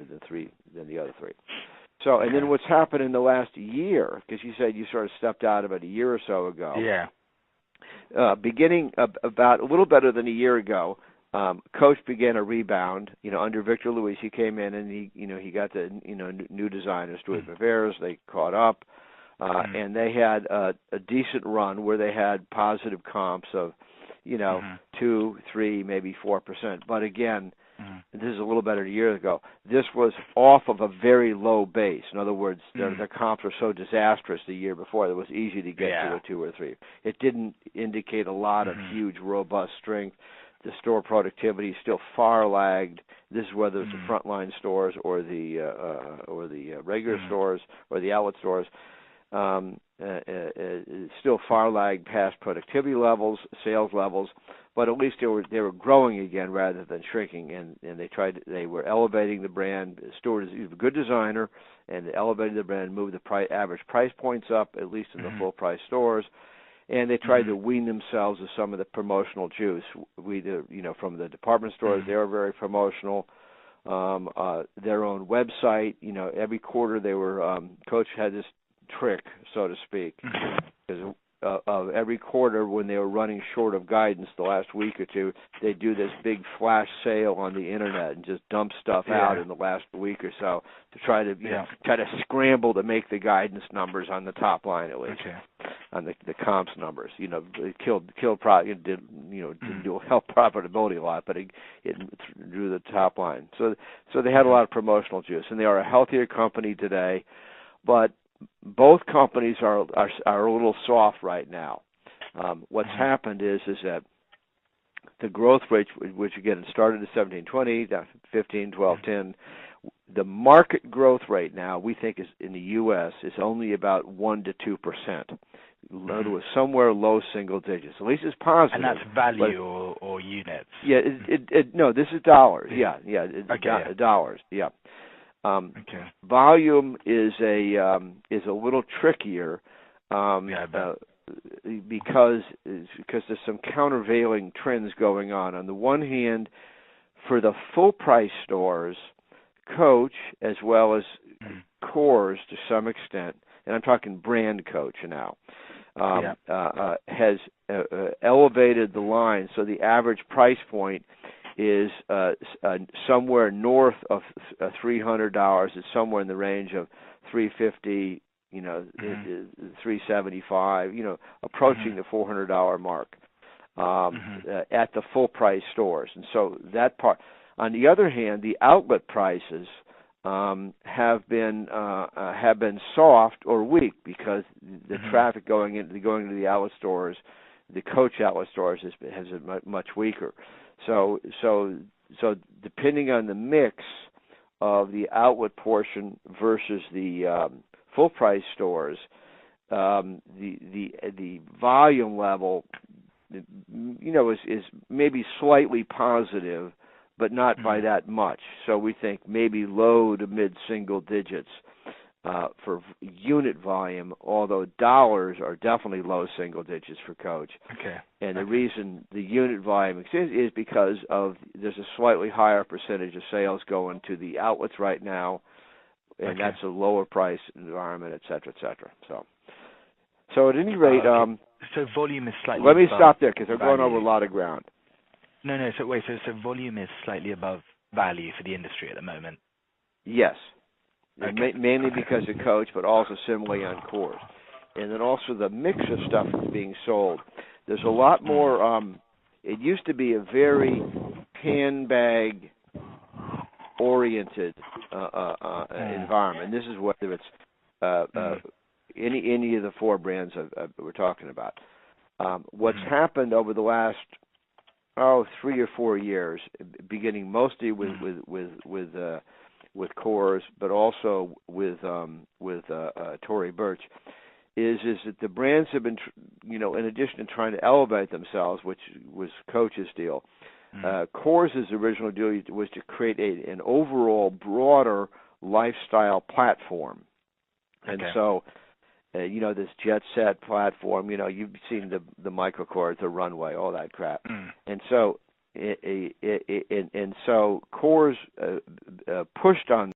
than the other three. So, and then what's happened in the last year, because you said you sort of stepped out about a year or so ago. Yeah. Beginning about a little better than a year ago, Coach began a rebound. Under Victor Luis, he came in and he got the new designers, Stuart Bavers. They caught up, and they had a decent run where they had positive comps of 2, 3, maybe 4%. But again, this is a little better than a year ago. This was off of a very low base. In other words, their comps were so disastrous the year before that it was easy to get to a 2 or 3. It didn't indicate a lot of huge, robust strength. The store productivity still far lagged. This is whether it's the frontline stores or the regular stores or the outlet stores. Still far lagged past productivity levels, sales levels, but at least they were growing again rather than shrinking. And they were elevating the brand. Stuart is a good designer, and they elevated the brand, moved the average price points up, at least in the full price stores. And they tried to wean themselves of some of the promotional juice. From the department stores, they were very promotional. Their own website, every quarter they were. Coach had this trick, so to speak, because of every quarter when they were running short of guidance the last week or two, they'd do this big flash sale on the internet and just dump stuff out in the last week or so to try to try to scramble to make the guidance numbers on the top line at least. On the comps numbers, it didn't help profitability a lot, but it drew the top line. So they had a lot of promotional juice, and they are a healthier company today, but both companies are a little soft right now. What's happened is that the growth rates, which again started at 17, 20, down 15, 12, 10. The market growth rate now, we think, is in the U.S. is only about 1 to 2%. In other words, somewhere low single digits. At least it's positive. And that's value or units? Yeah, no, this is dollars. Yeah, dollars. Yeah. Volume is a little trickier because there's some countervailing trends going on. On the one hand, for the full price stores, Coach as well as Kors to some extent, and I'm talking brand Coach now, has elevated the line, so the average price point is somewhere north of $300. It's somewhere in the range of $350, $375, approaching the $400 mark at the full price stores. And so that part. On the other hand, the outlet prices have been soft or weak because the traffic going into the outlet stores, the Coach outlet stores, has been much weaker. So depending on the mix of the outlet portion versus the full price stores, the volume level, is maybe slightly positive, but not by that much. So we think maybe low to mid single digits for unit volume, although dollars are definitely low single digits for Coach. And the reason the unit volume exists is because there's a slightly higher percentage of sales going to the outlets right now, and that's a lower price environment, et cetera, et cetera. So at any rate, so volume is slightly. Let me stop there because we're going over a lot of ground. No. So wait. So volume is slightly above value for the industry at the moment. Yes. Mainly because of Coach, but also similarly on Kors. And then also the mix of stuff that's being sold. There's a lot more, it used to be a very handbag-oriented environment. This is whether it's any of the four brands we're talking about. What's happened over the last 3 or 4 years, beginning mostly with Kors, but also with Tory Burch, is that the brands have been, in addition to trying to elevate themselves, which was Coach's deal, Kors' original deal was to create an overall broader lifestyle platform. And so, this jet set platform, you've seen the microcords, the runway, all that crap. And so, Kors pushed on